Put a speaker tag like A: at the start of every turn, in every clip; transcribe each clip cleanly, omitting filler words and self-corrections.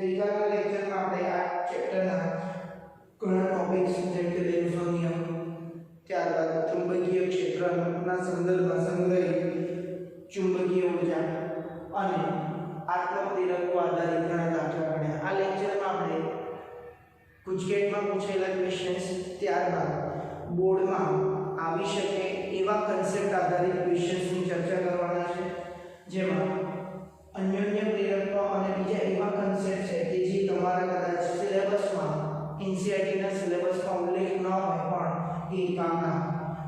A: ગઈકાલના લેક્ચરમાં આપણે આ ચેપ્ટરના ઘણા ટોપિક્સ જેમ કે લેન્ઝનો નિયમ, ત્યારબાદ ચુંબકીય ક્ષેત્રના સંદર્ભમાં સંગ્રહિત ચુંબકીય ઉર્જા અને આત્મપ્રેરકો આધારિત ઘણા દાખલા ગણ્યા. આ લેક્ચરમાં આપણે ગુજકેટમાં પૂછેલા ક્વેશ્ચન્સ, ત્યારબાદ બોર્ડમાં આવી શકે એવા કન્સેપ્ટ આધારિત ક્વેશ્ચન્સની ચર્ચા કરવાના છે, જેમાં અન્યોન્ય પ્રેરકત્વ અને બીજા એવા કન્સેપ્ટ છે કે જે તમારા કદાચ સિલેબસમાં એનસીઈઆરટીના સિલેબસમાં ઉલ્લેખ ન હોય પણ એ કામના.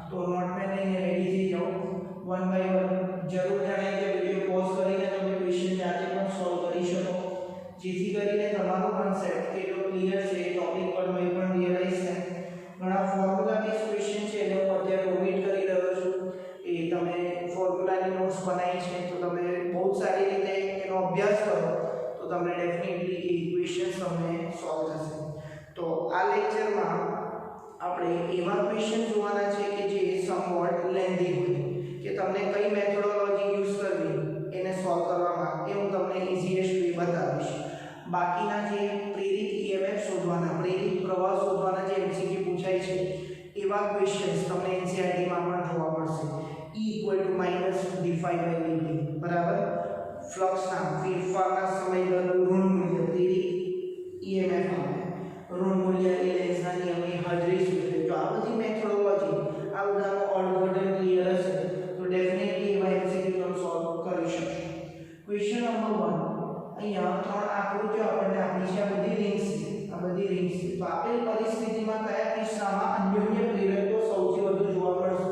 A: તો નોટપેન લઈને રેડી થઈ જાઓ. વન બાય વન જરૂર જણાય કે વિડિયો પોઝ કરીને તમે ક્વેશ્ચન જાતે પણ સોલ્વ કરી શકો, જેથી કરીને તમારો કન્સેપ્ટ કેટલો ક્લિયર છે એ ટોપિક પર મેં પણ રિયલાઇઝ થાય. ઘણા ફોર્મ્યુલા બેઝ ક્વેશ્ચન છે એટલે હું અત્યારે ઓમિટ કરી રહ્યો છું. એ તમે ફોર્મ્યુલાની નોટ્સ બનાવી છે તો તમે બહુ સારી રીતે એનો અભ્યાસ કરો તો તમને ડેફિનેટલી એ ક્વેશ્ચન્સ તમને સોલ્વ થશે. તો આ લેક્ચરમાં આપણે એવા ક્વેશ્ચન જોવાના છે કે જે સમવોટ લેન્ધી હોય, કે તમને કઈ મેથોડોલોજી યુઝ કરવી એને સોલ્વ કરવામાં એ હું તમને ઇઝીએસ્ટ વે બતાવીશ. બાકીના જે પ્રેરિત EMF શોધવાના, પ્રેરિત પ્રવાહ શોધવાના જે MCQ પૂછાય છે એવા ક્વેશ્ચન્સ તમને એનસીઈઆરટીમાં પણ જોવા મળશે. E = -dϕ/dt બરાબર. ફ્લક્સના ફેરફારના સમય દરનું ઋણ મૂલ્ય પ્રેરિત EMF આવે, ઋણ મૂલ્ય એ લેન્ઝના નિયમની હાજરી સૂચવે. જો આ બધી મેથોડોલોજી, આ બધાનો અર્થઘટન ક્લિયર હશે તો ડેફિનેટલી એવા MCQ તમે સોલ્વ કરી શકશો. ક્વેશ્ચન નંબર 1, અહીંયા ત્રણ આકૃતિઓ આપણને આપી છે. આ બધી રિંગ્સ છે, આ બધી રિંગ્સ છે. તો આપેલ પરિસ્થિતિમાં કયા કિસ્સામાં અન્યોન્ય પ્રેરકત્વ સૌથી વધુ જોવા મળશે?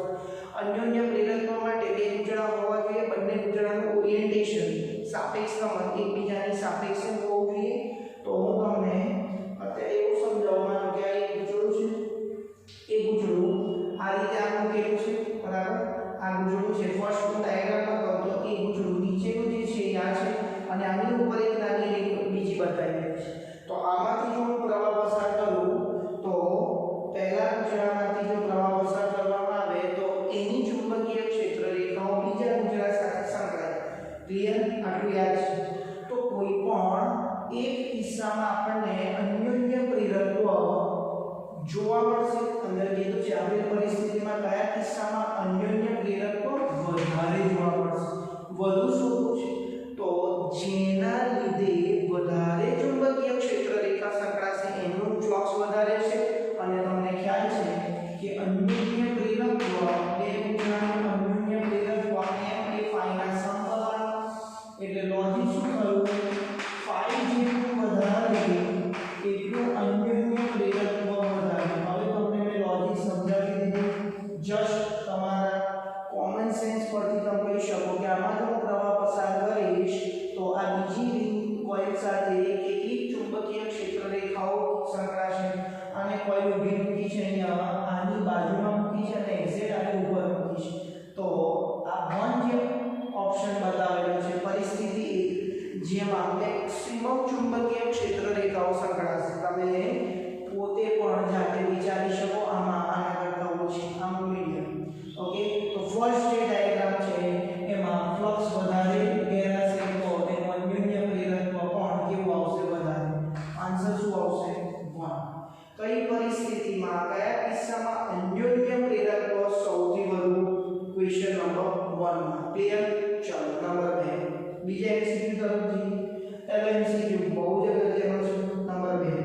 A: અન્યોન્ય પ્રેરકત્વ માટે બે ગુંચળા હોવા જોઈએ, બંને ગુંચળાનું ઓરિએન્ટેશન સાપેક્ષ સંબંધ એકબીજાની સાપેક્ષે હોવું જોઈએ. તો હું તમને અત્યારે એવું સમજાવવાનું કે આ એક ગુંચળું છે, એ ગુંચળું આ રીતે આ મૂકેલું છે, બરાબર. આ ગુંચળું છે. ફર્સ્ટ હું ડાયાગ્રામમાં કહું તો એ ગુંચળું નીચેનું જે છે એ આ છે અને આની ઉપર એક નાની રિંગ બીજી બતાવી છે. તો આમાંથી જો હું પ્રવાહ પસાર કરું તો પહેલા ગુંચળામાંથી જો પ્રવાહ પસાર કરવામાં આવે તો એની ચુંબકીય ક્ષેત્ર રેખાઓ બીજા ગુંચળા સાથે સંકળાય. ક્લિયર? આટલું યાદ છે. તો કોઈ પણ એક કિસ્સામાં આપણને અન્યોન્ય પ્રેરકત્વ જોવા મળશે. અંદર કીધું છે આપેલ પરિસ્થિતિમાં કયા કિસ્સામાં અન્યોન્ય પ્રેરકત્વ વધારે જોવા મળશે. વધુ શું છે? તો જેના લીધે વધારે ચુંબકીય ક્ષેત્ર રેખા સંકળાશે એનું ફ્લક્સ વધારે છે. અને તમને ખ્યાલ છે કે અન્યોન્ય પ્રેરકત્વ બે ગુંચળાનું અન્યોન્ય પ્રેરકત્વ m એ phi ના સમકલન, એટલે લોજિક શું થયું? phi જેટલું વધારે એટલું અન્યોન્ય પ્રેરકત્વ વધારે. હવે તમને મેં લોજિક સમજાવી દીધું. જસ્ટ તમારા કોમન સેન્સ પરથી તમે કહી શકો કે આમાં જો હું પ્રવાહ પસાર કરીશ તો આ બીજી રિંગ કોઇલ સાથે કેટલી ચુંબકીય ક્ષેત્ર રેખાઓ સંકળાશે. અને કોઇલ ઊભી મૂકી છે અહીંયા આની બાજુમાં મૂકી છે અને એક્ઝેક્ટ આની ઉપર મૂકી છે. તો આ વન જે ઓપ્શન બતાવેલો છે પરિસ્થિતિ જેમાં મેક્સિમમ ચુંબકીય ક્ષેત્ર રેખાઓ સંકળાશે. તમે પોતે પણ જાતે વિચારી શકો આમાં આના કરતા ઓછી, આમ મીડિયમ. ઓકે, તો ફર્સ્ટ જે ડાયાગ્રામ છે એમાં ફ્લક્સ વધારે ઘેરાશે તો તેનું અન્યોન્ય પ્રેરકત્વ પણ કેવું આવશે? વધારે. આન્સર શું આવશે? 1. કઈ પરિસ્થિતિમાં કયા કિસ્સામાં અન્યોન્ય પ્રેરકત્વ સૌથી વધુ? ક્વેશ્ચન નંબર 1 માં. ક્લિયર? ચાલો નંબર 2 બીજા MCQ તરફથી. પહેલો MCQ બહુ જ અગત્યનો છે. નંબર 2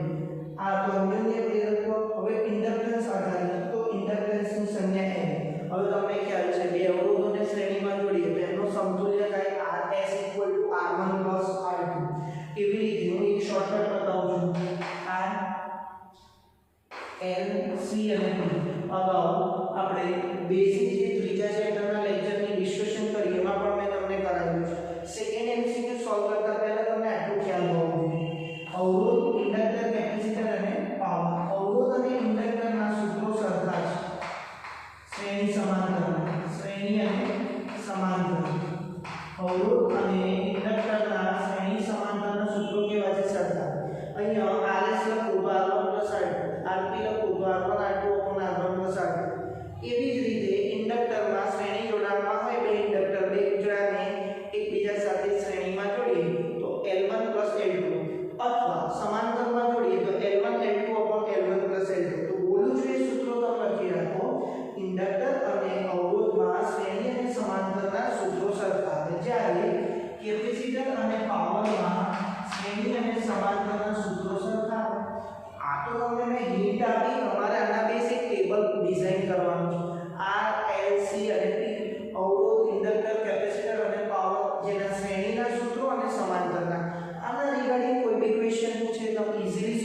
A: આ તો અન્યોન્ય પ્રેરકત્વ. હવે ઇન્ડક્ટન્સ આધારિત. તો ઇન્ડક્ટન્સની સંજ્ઞા n. હવે તમને ખ્યાલ છે બે અવરોધોને શ્રેણીમાં જોડીએ તો એનો સમતુલ્ય થાય Rs = R1 + R2. એવી રીતે હું એક શોર્ટકટ બતાવું છું. R L C અને P. અગાઉ આપણે બેઝિક જે ત્રીજા ચેપ્ટરના લેક્ચરની ડિસ્કશન કરી એમાં પણ મેં તમને કરાવ્યું છે. સેકન્ડ MCQ સોલ્વ કરતા પહેલા તમને આટલું ખ્યાલ હોવો જોઈએ. અવરોધ, ઇન્ડક્ટર, કેપેસિટર અને પાવર. અવરોધ અને ઇન્ડક્ટરના સૂત્રો સરખા છે. શ્રેણી સમાંતર, શ્રેણી અને સમાંતર. અવરોધ અને ઇન્ડક્ટરના શ્રેણી સમાંતરના સૂત્રો કેવા છે? સરખા. અહીંયા Rs લખું તો R1 + R2, Rp લખું તો R1 R2 R1 + R2. એવી જ રીતે ઇન્ડક્ટરમાં શ્રેણી જોડાણમાં હોય બે ઇન્ડક્ટર, બે ગુંચળાને એકબીજા સાથે શ્રેણીમાં જોડીએ તો L1 + L2 અથવા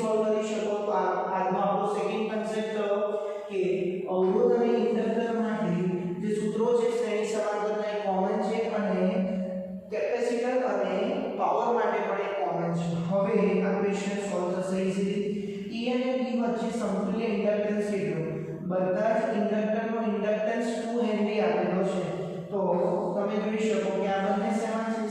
A: સોલ્વ કરી શકો તો આજનો આપણો સેકન્ડ કન્સેપ્ટ થયો કે અવરોધ અને ઇન્ડક્ટર માટે જે સૂત્રો છે શ્રેણી સમાંતરના એક કોમન છે અને કેપેસિટર અને પાવર માટે પણ એક કોમન છે. હવે આ ક્વેશ્ચન સોલ્વ થશે ઇઝીલી. E અને B વચ્ચે સમતુલ્ય ઇન્ડક્ટન્સ કેટલો? બધા જ ઇન્ડક્ટરનો ઇન્ડક્ટન્સ 2 હેનરી આપેલો છે. તો તમે જોઈ શકો કે આ બંને સેમાં છે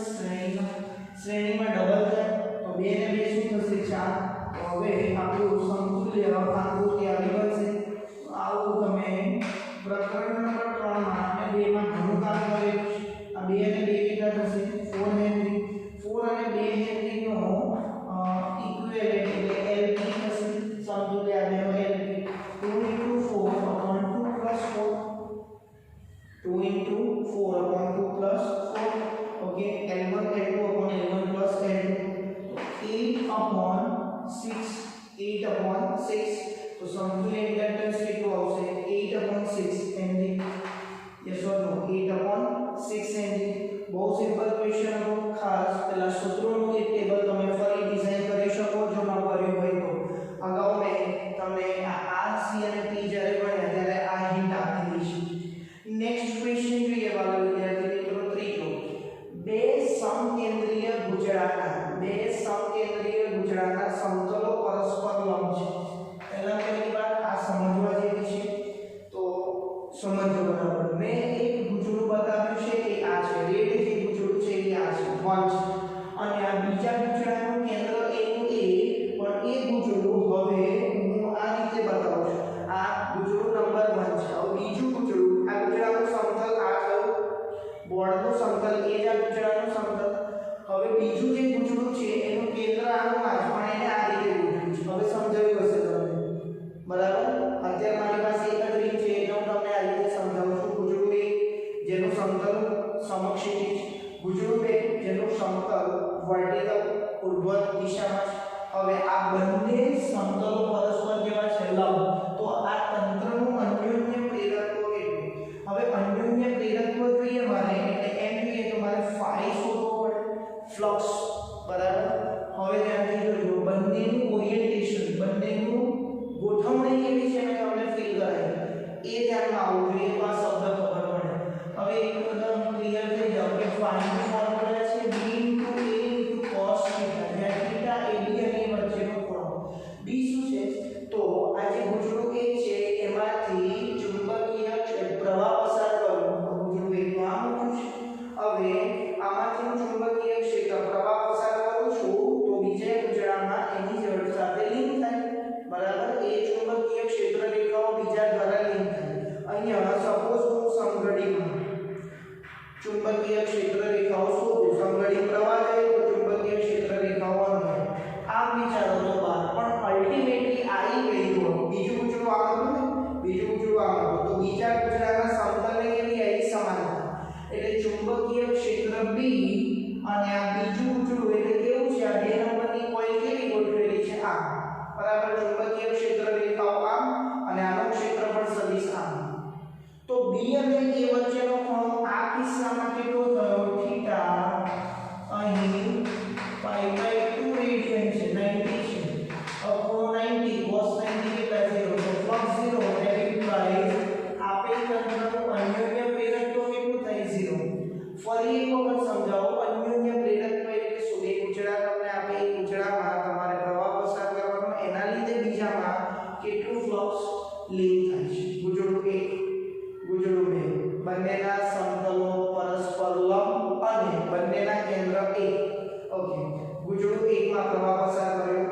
A: શ્રેણીમાં ડબલ થાય તો 2 ને 2 શું થશે 4. તો હવે આપણું સમતુલ્ય આકૃતિ આવી બનશે. આવું તમે પ્રકરણ નંબર 3 માં અને 2 માં ઘણું કામ કરેલું છે. આ 2 અને 2 કેટલા થશે 4 હેનરી. 4 અને 2 હેનરી નો ઇક્વિવેલન્ટ એટલે LP થશે. સમતુલ્ય આનો LP 2 * 4 upon 2 plus 4 2 into 4 upon 2 plus 4 okay L1 L2 upon L1 plus L2 8 upon 6 तो समतुल्य इंडक्टेंस કેટલું આવશે 8 upon 6 henry. yes or no 8 upon 6 henry. બહુ સિમ્પલ ક્વેશ્ચન હતો. ખાસ પેલા સૂત્રોનું એક ટેબલ તમે ફરી ડિઝાઇન કરી શકો જો ન કર્યું હોય તો. અગાઉ મેં તમને આ R C અને P જ્યારે ભણ્યા ત્યારે આ હિન્ટ આપેલી છે. નેક્સ્ટ ક્વેશ્ચન જોઈએ વાલા વિદ્યાર્થી મિત્રો ત્રીજો. બે સમકેન્દ્રીય ગુચળાના સમતલો પરસ્પર લંબ છે. પહેલા પહેલી વાત આ સમજવા જેવી છે તો સમજો બરાબર. મેં એક ગુચળું બતાવ્યું છે કે આ છે રેડ જે ગુચળું છે એ આ છે 1 છે અને આ બીજા ગુચળાનું કેન્દ્ર એનું A પણ એ ગુચળું હવે હું આ રીતે બતાવું છું. આ ગુચળું નંબર 1 છે. હવે બીજું ગુચળું આ ગુચળાનું સમતલ આ થયું બોર્ડનું સમતલ એ જ આ ગુચળાનું સમતલ. હવે બીજું જે ગુચળું છે એનું કેન્દ્ર આનું આ છે પણ એને આ રીતે ગોઠવ્યું છે. હવે સમજાવ્યું હશે તમને બરાબર. અત્યારે મારી પાસે એક જ રીત છે એટલે હું તમને આ રીતે સમજાવું છું. ગુચળું 1 જેનું સમતલ સમક્ષિતિજ, ગુચળું 2 જેનું સમતલ વર્ટિકલ ઉર્ધ્વ દિશામાં છે. હવે આ બંને સમતલો પરસ્પર કેવા છે લંબ. તો આ તંત્રનું અન્યોન્ય પ્રેરકત્વ કેટલું? હવે અન્યોન્ય પ્રેરકત્વ જોઈએ મારે એટલે એમ જોઈએ તો મારે phi શોધવો પડે ફ્લક્સ બરાબર. હવે ધ્યાનથી જોજો બંનેનું ઓરિએન્ટેશન બંનેનું ગોઠવણી કેવી છે મેં તમને ફીલ કરાવી એ ધ્યાનમાં આવવું જોઈએ તો આ શબ્દ ખબર પડે. હવે એકદમ ક્લિયર થઈ જાવ કે phi નું ફોર્મ્યુલા છે b * a * cos θ જ્યાં θ ab અને વચ્ચેનો ખૂણો. b શું છે તો આ જે ગુચળું 1 છે એમાંથી ચુંબકીય પ્રવાહ પસાર કરવો. ગુચળું 1 નું આ મૂક્યું છે. હવે આમાંથી હું ચુંબકીય ક્ષેત્ર પ્રવાહ પસાર કરું છું તો બીજા ગુચળામાં એની જડ સાથે લિંક થાય બરાબર. એ ચુંબકીય ક્ષેત્ર રેખાઓ બીજા દ્વારા લિંક થાય. અહીંયા સપોઝ હું સમઘડીમાં ચુંબકીય ક્ષેત્ર રેખાઓ શોધું. સમઘડી પ્રવાહ જાય તો ચુંબકીય ક્ષેત્ર રેખાઓ અંદર આમ વિચારો તો બાર પણ અલ્ટિમેટલી આઈ ગઈ તો બીજું ગુચળું આ હતું ને બીજું ગુચળું આ હતું તો બીજા ગુચળાના સમતલને કેવી આવી સમાનતા. એટલે ચુંબકીય ક્ષેત્ર B અને આ બીજું ગુચળું એટલે કેવું છે આ બે નંબરની કોઇલ કેવી ગોઠવેલી છે આ બરાબર. ચુંબકીય ક્ષેત્ર રેખાઓ આમ અને આનું ક્ષેત્રફળ સદિશ આમ. તો B અને A વચ્ચેનો ખૂણો આ કિસ્સામાં કેટલો થયો થીટા અહીં π/2 રેડિયન છે 90 છે. ખૂણો 90 cos 90 કેટલા 0 તો ફ્લક્સ 0 that implies આપેલ તંત્રનું અન્યોન્ય પ્રેરકત્વ કેટલું થાય 0. ફરી એક વખત સમજાવો અન્યોન્ય પ્રેરકત્વ એટલે શું? એક ગુચળા તમને આપે એક ગુચળામાં તમારે પ્રવાહ પસાર કરવાનો એના લીધે બીજામાં કેટલું ફ્લક્સ લિંક થાય છે. ગુચળું 1 ગુચળું 2 બંનેના સમતલો પરસ્પર લંબ અને બંનેના કેન્દ્ર 1 ઓકે. ગુચળું 1 માં પ્રવાહ પસાર કર્યો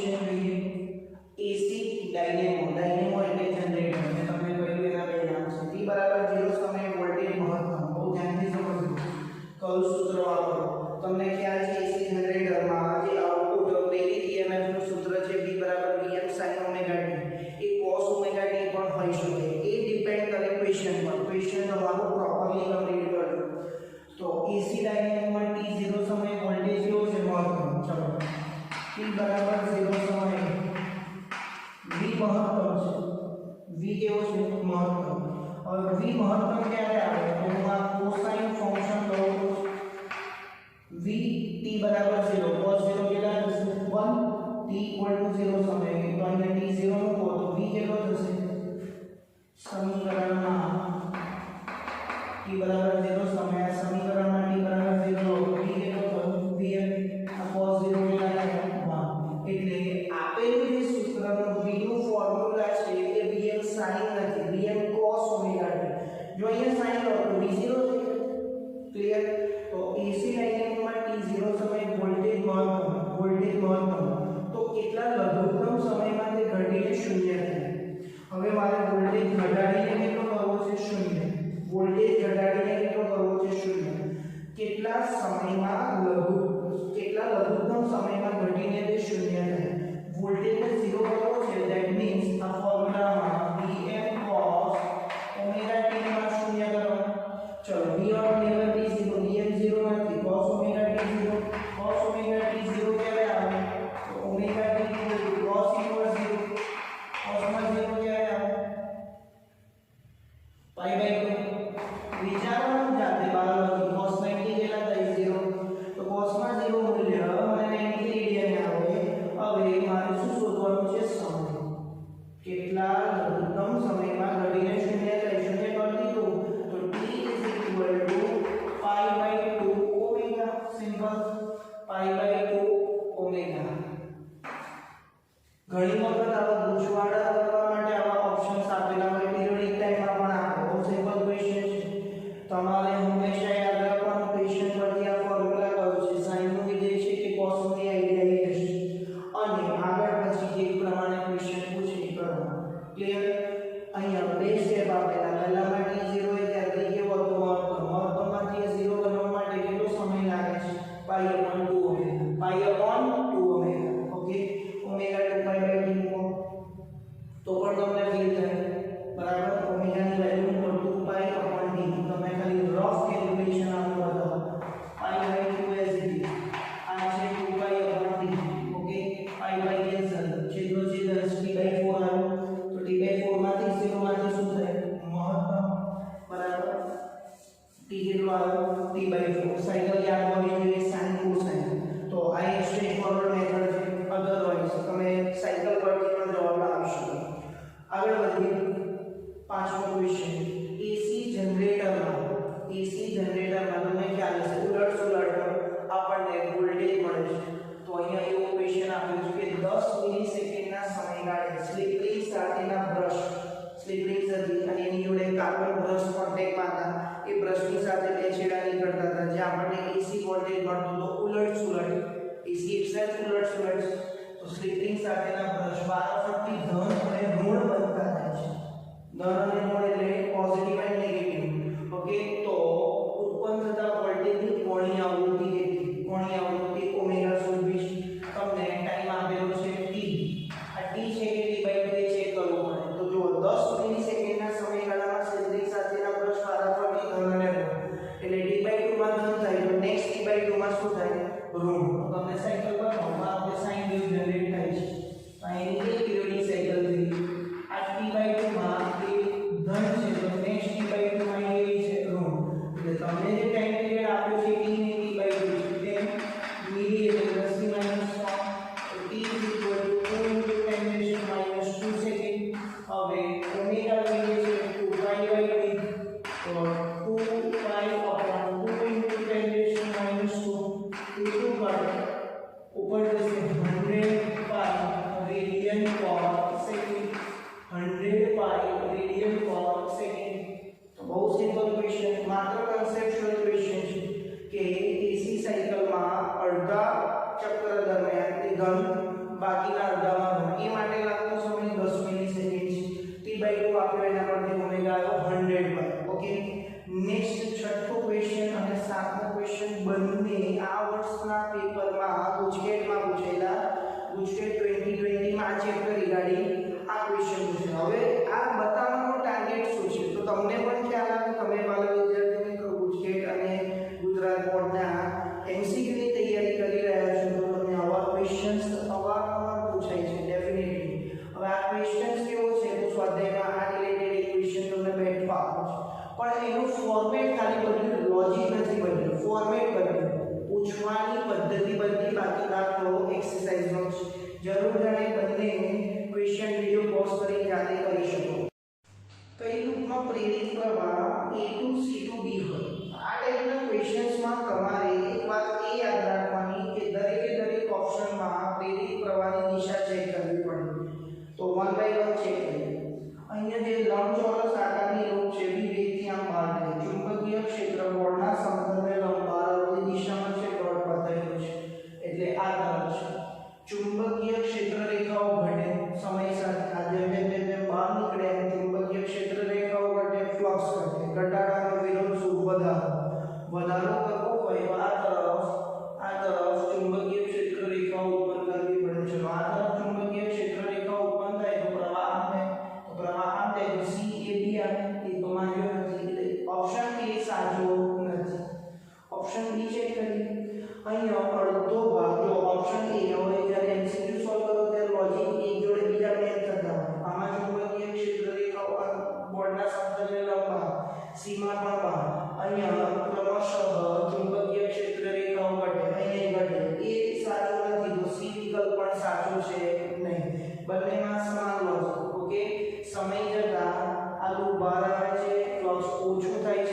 A: ક્વેશ્ચન જોઈએ એસી ડાયનેમો ડાયનેમો એટલે જનરેટર મેં તમને કહ્યું એના બે નામ છે t બરાબર 0 સમયે વોલ્ટેજ મહત્તમ બહુ ધ્યાનથી સમજજો કયું સૂત્ર વાપરો તમને ખ્યાલ છે એસી જનરેટરમાં જે આઉટપુટ પ્રેરિત EMF નું સૂત્ર છે v બરાબર vm sin ઓમેગા t એ cos ઓમેગા t પણ હોઈ શકે એ ડિપેન્ડ કરે ક્વેશ્ચન પર ક્વેશ્ચન તમારું પ્રોપરલી કમ્પ્લીટ કરજો તો એસી ડાયનેમોમાં t 0 સમયે વોલ્ટેજ કેવો છે મહત્તમ ચલો t બરાબર 0 સમયે v મહત્તમ છે v કેવો છે મહત્તમ હવે v મહત્તમ ક્યારે આવે તો હું આ કોસાઇન ફંક્શન લઉં v t બરાબર 0 cos 0 કેટલા થશે 1 t equal to 0 સમયે તો અહીંયા t 0 મૂકો તો v કેટલો થશે સમીકરણમાં t બરાબર 0 સમયે સમીકરણમાં t બરાબર 0 v કેટલો થશે vm આ cos 0 કેટલા થાય 1 એટલે આપેલું જે સૂત્રનો v નું ફોર્મ્યુલા છે એ vm sin નથી vm cos ઓમેગા t જો અહીંયા sin લો તો v 0 છે ક્લિયર તો AC ડાયનેમોમાં t0 સમયે વોલ્ટેજ મહત્તમ તો કેટલા લઘુત્તમ સમયમાં તે ઘટીને 0 થાય હવે મારે વોલ્ટેજ ઘટાડીને કેટલો કરવો છે 0 વોલ્ટેજ ઘટાડીને કેટલો કરવો છે 0 કેટલા લઘુત્તમ સમયમાં ઘટીને તે 0 થાય વોલ્ટેજને 0 કરવો છે ધેટ મીન્સ આ ફોર્મ્યુલામાં vm cos ઓમેગા t માં 0 કરવાનું ચલો v of omega t 0 vm 0 નથી cos omega t 0 cos omega t 0 ક્યારે આવે તો omega t cos inverse 0 cos માં 0 ક્યારે આવે પાઈ બાય 2 વિચારવાનું જાતે બાયોલોજી cos 90 કેટલા થાય 0 તો cos માં 0 મૂલ્ય મને 90 રેડિયન આવે હવે મારે શું શોધવાનું છે સમય કેટલા લઘુત્તમ સમયમાં ઘટીને 0 થાય 0 કરી દીધું તો t pi by 2 omega simple pi by 2 omega ઘણી વખત આવા ગૂંચવાડા કરવા માટે આવા ઓપ્શન્સ આપેલા હોય પિરિયોડિક ટાઈમમાં પણ આપે બહુ સિમ્પલ ક્વેશ્ચન છે તમારે હંમેશા યાદ રાખવાનું ક્વેશ્ચન પરથી આ ફોર્મ્યુલા કયો છે sin નું વિધેય છે કે cos નું એ આઈડિયા રહેશે અને આગળ પછી જે પ્રમાણે ક્વેશ્ચન પૂછે એ કરવાનું ક્લિયર અહીંયા બે સ્ટેપ આપેલા પહેલામાં t 0 એ ત્યારથી કેવો હતો મહત્તમમાંથી 0 બનવા માટે કેટલો સમય લાગે છે pi upon 2 omega pi upon 2 omega okay omega 2 pi by t મૂકો તો પણ તમને ફીલ થાય બરાબર omega ની વેલ્યુ મૂકો 2 pi upon t તમે ખાલી રફ કેલ્ક્યુલેશન આપો બતાવો pi by 2 as it is આ છે 2 pi upon t okay pi by cancel છેદનો છેદ t by 4 આવ્યો તો t by 4 માંથી 0 માંથી શું થાય મહત્તમ બરાબર t કેટલો આવ્યો t by 4 સાયકલ યાદ હોવી જોઈએ sin cosine તો આ એક સ્ટ્રેટ ફોરવર્ડ મેથડ છે અધરવાઇઝ તમે સાયકલ પરથી પણ જવાબ લાવી શકો આગળ વધીએ પાંચમો ક્વેશ્ચન એસી જનરેટરમાં તમને ખ્યાલ હશે ઉલટ સુલટ આપણને વોલ્ટેજ મળે છે તો અહીંયા એવો ક્વેશ્ચન આપ્યો છે કે 10 મિલિસેકન્ડના સમયગાળે સ્લિપ રિંગ સાથેના બ્રશ સ્લિપ રિંગ હતી અને એની જોડે કાર્બન બ્રશ કોન્ટેક્ટમાં હતા એ બ્રશની સાથે બે છેડા નીકળતા હતા જે આપણને એસી વોલ્ટેજ મળતો હતો ઉલટ સુલટ એસી એક્સેસ ઉલટ સુલટ તો સ્લિપ રિંગ સાથેના બ્રશ વારાફરતી ધન અને ઋણ બનતા થાય છે ધન અને ઋણ એટલે પોઝિટિવ અને નેગેટિવ ઓકે તો ઉત્પન્ન થતા વોલ્ટેજની કોણીય આવૃત્તિ ઓમેગા શોધવી તમને ટાઈમ આપેલો છે t આ t છે કે t by 2 ચેક કરવું પડે તો જો 10 મિલિસેકન્ડના સમયગાળામાં સ્લિપ રિંગ સાથેના બ્રશ વારાફરતી ધન અને ઋણ એટલે t by 2 માં ધન થાય તો નેક્સ્ટ t by 2 માં શું થાય ઋણ તમને સાયકલ પર આપણે સાઇન વેવ જનરેટ થાય છે જણે બંને ક્વેશ્ચન વિડિયો પોઝ કરી જાતે કરી શકો। કઈ લૂપમાં પ્રેરિત પ્રવાહ A2 C2 B હોય। આ ટાઈપના ક્વેશ્ચન્સમાં તમારે એક વાત એ યાદ રાખવાની કે દરેક ઓપ્શનમાં પ્રેરિત પ્રવાહની દિશા ચેક કરવી પડે। તો 1 બાય 1 ચેક કરીએ। અહીંયા જે લંબચોરસ આકારની લૂપ છે વિવેકથી આમ બહાર જાય। ચુંબકીય ક્ષેત્ર બોર્ડના સમતલને લંબ બહારની દિશામાં છે ડોટ બતાવેલું છે એટલે આ તરફ છે। ચુંબકીય ક્ષેત્ર રેખાઓ ઘટે સમય સાથે આ જેમ બહાર નીકળે ચુંબકીય ક્ષેત્ર રેખાઓ ઘટે ફ્લક્સ ઘટે। ઘટાડાનો વિરોધ શું વધારો કરવો હોય તો આ તરફ ચુંબકીય ક્ષેત્ર રેખાઓ ઉત્પન્ન કરવી પડે। ચલો આ તરફ ચુંબકીય ક્ષેત્ર રેખાઓ ઉત્પન્ન થાય તો પ્રવાહ આમ થાય તો CAB આવે એ તો માન્યો નથી એટલે ઓપ્શન A સાચો નથી। ઓપ્શન B ચેક કરીએ। અહીંયા અડધો ભાગ જો ઓપ્શન A હોય જ્યારે MCQ સોલ્વ કરો ત્યારે લોજિક એક જોડે બીજા મેચ થતા હોય। આમાં ચુંબકીય ક્ષેત્ર રેખાઓ બોર્ડના સમતલને લંબ C માં પણ બહાર અહીંયા ક્રમશઃ ચુંબકીય ક્ષેત્ર રેખાઓ ઘટે અહીંયા ઘટે એ સાચું નથી તો C વિકલ્પ પણ સાચું છે નહીં। બંનેમાં સમાન લોજિક ઓકે। સમય જતાં આ લૂપ બહાર આવે છે ફ્લક્સ ઓછું થાય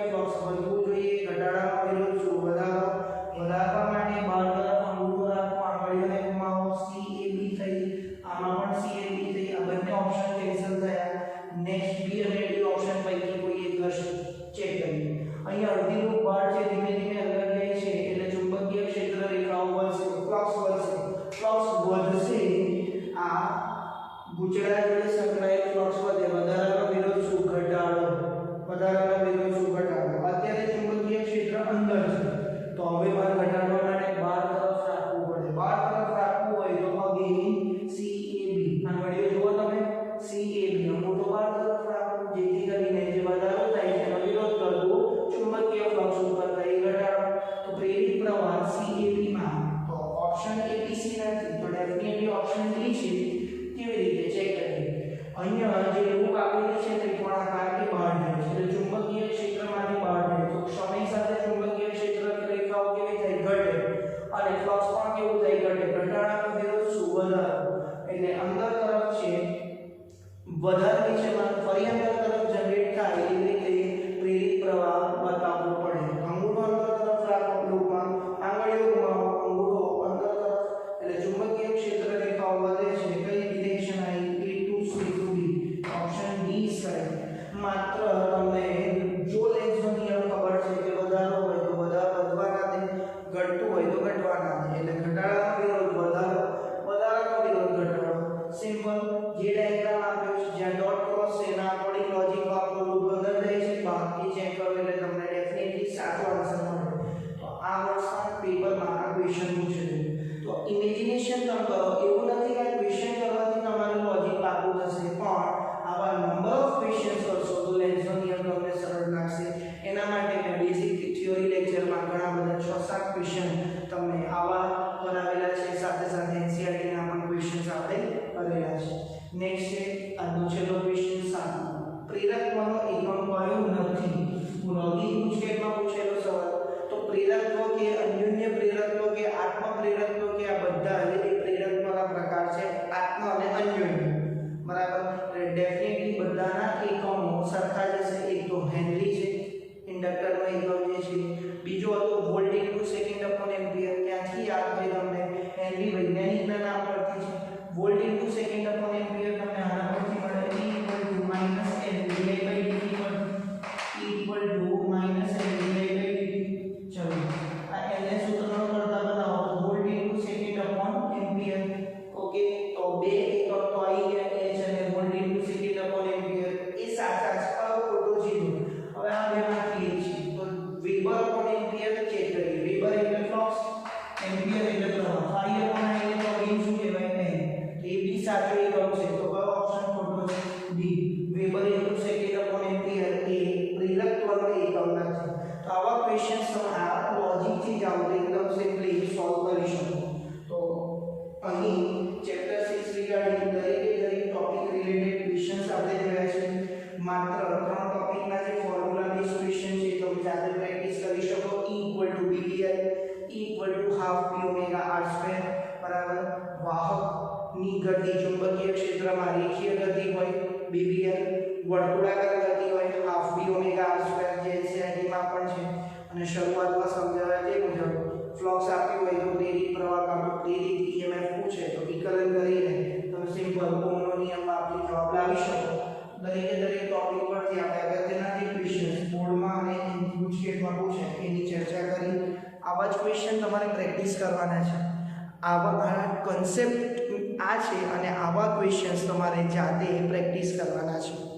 A: ફ્લક્સ વધવું જોઈએ। ઘટાડાનો વિરોધ શું વધારવા માટે બહાર તરફ અંગૂઠો રાખો આંગળીઓને ઘુમાવો CAB થઈ આમાં પણ CAB થઈ આ બંને ઓપ્શન કેન્સલ થયા। નેક્સ્ટ B અને D ઓપ્શન પૈકી કોઈ એક હશે ચેક કરીએ। અહીંયા અડધી લૂપ બહાર છે ધીમે અંદર જાય છે એટલે ચુંબકીય ક્ષેત્ર રેખાઓ વધશે ફ્લક્સ વધશે આ ગુચડા જોડે સંકળાયેલ ફ્લક્સ વધે વધારાનો વિરોધ શું ઘટાડો। અત્યારે ચુંબકીય ક્ષેત્ર અંદર છે તો હવે બહાર ઘટાડવા માટે બહાર તરફ રાખવું પડે। બહાર તરફ રાખવું હોય તો અગેન CAB આંગળીઓ જુઓ તમે CAB અંગૂઠો બહાર તરફ રાખો જેથી કરીને જે વધારો થાય છે એનો વિરોધ કરવો ચુંબકીય ફ્લક્સ ઉત્પન્ન થાય ઘટાડો। તો પ્રેરિત પ્રવાહ CAB માં તો ઓપ્શન A B C નથી તો ડેફિનેટલી ઓપ્શન D છે। કેવી રીતે ચેક કરીએ। અહીંયા જે લૂપ આપેલી છે ત્રિકોણાકાર કે બહાર જાય છે એટલે ચુંબકીય ક્ષેત્રમાંથી બહાર જાય તો સમય સાથે ચુંબકીય ક્ષેત્ર રેખાઓ કેવી થાય ઘટે અને ફ્લક્સ પણ કેવું થાય ઘટે। ઘટાડાનો વિરોધ શું વધારો એટલે અંદર તરફ છે વધારવી છે પણ ફરી અંદર તરફ જનરેટ થાય એવી રીતે પ્રેરિત પ્રવાહ બતાવવો પડે। અંગૂઠો અંદર તરફ રાખો લૂપમાં આંગળીઓ ઘુમાવો અંગૂઠો અંદર તરફ એટલે ચુંબકીય ક્ષેત્ર રેખાઓ વધે છે। કઈ ડિરેક્શન આવી A2 C2 B option D side. માત્ર તમને જો લેન્સનો નિયમ ખબર છે કે વધારો હોય તો વધવાના દે ઘટતું હોય તો ઘટવાના દે એટલે ઘટાડાનો વિરોધ વધારાનો વિરોધ ઘટાડો સિમ્પલ। જે ડાયાગ્રામ આપ્યો છે જ્યાં ડોટ ક્રોસ છે એના અકોર્ડિંગ લોજિક વાપરો લૂપ અંદર જાય છે બાકી ચેક કરો એટલે તમને ડેફિનેટલી સાચો આન્સર મળે। તો આ વર્ષના પેપરમાં આ ક્વેશ્ચન પૂછે છે તો ઇમેજિનેશન તમે કરો એવું નથી કે ક્વેશ્ચન કરવાથી તમારું લોજિક લાગુ થશે પણ આવા નંબર ઓફ ક્વેશ્ચન્સ કરશો તો લેન્સનો નિયમ તમને સરળ લાગશે। એના માટે મેં બેઝિક થિયરી લેક્ચરમાં ઘણા બધા 6-7 ક્વેશ્ચન તમને આવા કરાવેલા છે સાથે NCERT ના પણ ક્વેશ્ચન્સ આપણે કરેલા છે। નેક્સ્ટ છે આજનો છેલ્લો ક્વેશ્ચન 7 પ્રેરકત્વનો એકમ કયો નથી। લોગિક પૂછકેટમાં પૂછેલો સવાલ તો પ્રેરકત્વ કે અન્યોન્ય પ્રેરકત્વ કે આત્મ પ્રેરકત્વ કે આ બધા જે પ્રેરકત્વના પ્રકાર છે આત્મ અને અન્યોન્ય બરાબર। ડેફિનેટલી બધાના એકમો સરખા જશે। એક તો હેનરી છે ઇન્ડક્ટરનો એકમ જે છે બીજો હતો volt into second upon ampere ક્યાંથી યાદ હોય તમને હેનરી વૈજ્ઞાનિકના નામ પરથી છે। Volt into second upon ampere તમને આના પરથી મળે E =NVI/dt ચલો આ એને સૂત્રનો કરતા બનાવો તો volt into second upon ampere okay તો બે એકમ તો આવી ગયા H અને volt into second upon ampere એ સાચા છે ખોટો છે। હવે આ બે માંથી એક છે તો વેબર અપોન એમ્પિયર ચેક કરીએ। વેબર એટલે ફ્લક્સ એમ્પિયર એટલે પ્રવાહ phi અપોન I એટલે તો v શું કહેવાય નહીં તો એ બી સાચો એકમ છે તો કયો ઓપ્શન ખોટો છે D weber into second upon ampere એ પ્રેરકત્વનો એકમ નથી। તો આવા ક્વેશ્ચન્સ તમે આ લોજિક થી જાઓ તો એકદમ સિમ્પલી સોલ્વ કરી શકો। તો અહીં ચેપ્ટર 6 રિગાર્ડિંગ દરેક ટોપિક ની ગતિ ચુંબકીય ક્ષેત્રમાં રેખીય ગતિ હોય BBL, વર્તુળાકાર ગતિ હોય half b omega r square જે એનસીઈઆરટીમાં પણ છે અને શરૂઆતમાં સમજાવ્યા તે મુજબ ફ્લક્સ આપ્યું હોય તો પ્રેરિત પ્રવાહ કાં તો પ્રેરિત EMF પૂછે તો વિકલન કરીને તમે સિમ્પલ ઓહમનો નિયમ વાપરી જવાબ લાવી શકો. દરેક ટોપિક પરથી આપણે અગત્યના જે ક્વેશ્ચન્સ બોર્ડમાં અને ઇન્સ્ટિટ્યૂટમાં પૂછે એની ચર્ચા કરી. આવા જ ક્વેશ્ચન તમારે પ્રેક્ટિસ કરવાના છે. આવા કન્સેપ્ટ આ છે અને આવા ક્વેશ્ચન્સ તમારે જાતે પ્રેક્ટિસ કરવાના છે.